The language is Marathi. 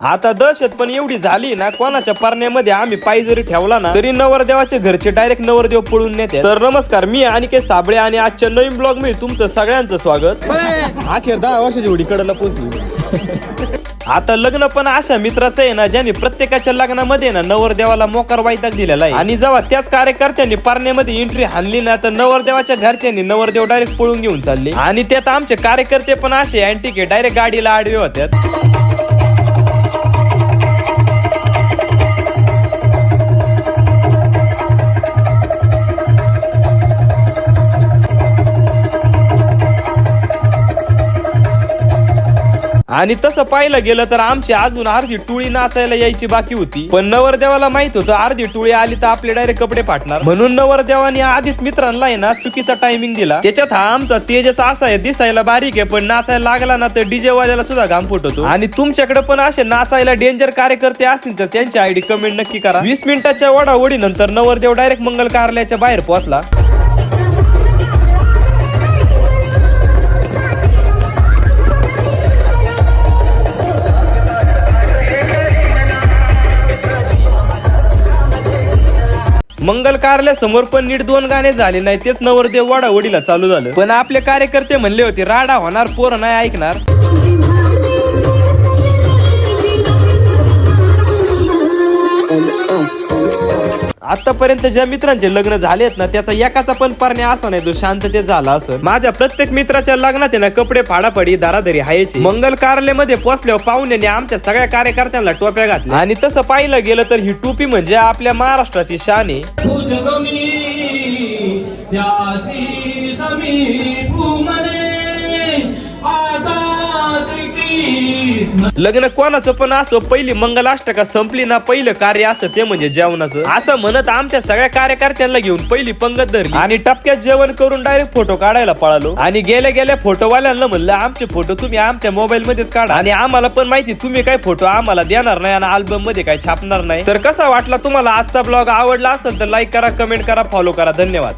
आता दहशत पण एवढी झाली ना, कोणाच्या पारण्यामध्ये आम्ही पाय जरी ठेवला ना तरी नवरदेवाचे घरचे डायरेक्ट नवरदेव पळून नेते. तर नमस्कार, मी अनिकेत साबळे आणि आजच्या नवीन ब्लॉग मध्ये तुमचं सगळ्यांचं स्वागत. अखेर 10 वर्षाची होडी कडला पोहोचली. आता लग्न पण अशा मित्राचं आहे ना, ज्यांनी प्रत्येकाच्या लग्नामध्ये ना नवरदेवाला मोकार वैताग दिलेला आहे. आणि जेव्हा त्याच कार्यकर्त्यांनी पारण्यामध्ये एंट्री हाणली ना, तर नवरदेवाच्या घरच्यांनी नवरदेव डायरेक्ट पळून घेऊन चालले. आणि त्यात आमचे कार्यकर्ते पण असे अँटिक डायरेक्ट गाडीला आडवे होत्यात. आणि तसं पाहिलं गेलं तर आमची अजून अर्धी टोळी नाचायला यायची बाकी होती, पण नवरदेवाला माहित होतं अर्धी टोळी आली तर आपले डायरेक्ट कपडे फाटणार, म्हणून नवरदेवाने आधीच मित्रांना आहे ना चुकीचा टायमिंग दिला. त्याच्यात हा आमचा तेजस असा आहे, दिसायला बारीक आहे पण नाचायला लागला ना तर डीजे वाल्याला सुद्धा घाम फुटतो. आणि तुमच्याकडे पण असे नाचायला डेंजर कार्यकर्ते असतील तर त्यांची आयडी कमेंट नक्की करा. 20 मिनिटाच्या ओढाओढी नंतर नवरदेव डायरेक्ट मंगल कार्यालयाच्या बाहेर पोहोचला. मंगल कार्यालय समोर पण नीट 2 गाणे झाले नाही, तेच नवरदेव वाडावडीला चालू झालं. पण आपले कार्यकर्ते म्हणले होते राडा होणार, पोरं नाही ऐकणार. आतापर्यंत ज्या मित्रांचे लग्न झालेत ना, त्याचा एकाचा पण पारण्या असा नाही जो शांततेत झाला असं. माझ्या प्रत्येक मित्राच्या लग्नात ना कपडे फाडाफाडी दारादारी हायचे. मंगल कार्यालयामध्ये पोहोचल्यावर पाहुण्याने आमच्या सगळ्या कार्यकर्त्यांना टोप्या घातल्या. आणि तसं पाहिलं गेलं तर ही टोपी म्हणजे आपल्या महाराष्ट्राची शान आहे. लग्न कोणाचं पण असो, पहिली मंगलाष्टका संपली ना पहिलं कार्य असतं ते म्हणजे जेवणाचं. असं म्हणत आमच्या सगळ्या कार्यकर्त्यांना घेऊन पहिली पंगत धरली आणि टपक्यात जेवण करून डायरेक्ट फोटो काढायला पळालो. आणि गेल्या गेल्या फोटोवाल्यांना म्हणलं आमचे फोटो तुम्ही आमच्या मोबाईल मध्येच काढा, आणि आम्हाला पण माहिती तुम्ही काही फोटो आम्हाला देणार नाही आणि अल्बम मध्ये काही छापणार नाही. तर कसा वाटला तुम्हाला आजचा ब्लॉग? आवडला असेल तर लाईक करा, कमेंट करा, फॉलो करा. धन्यवाद.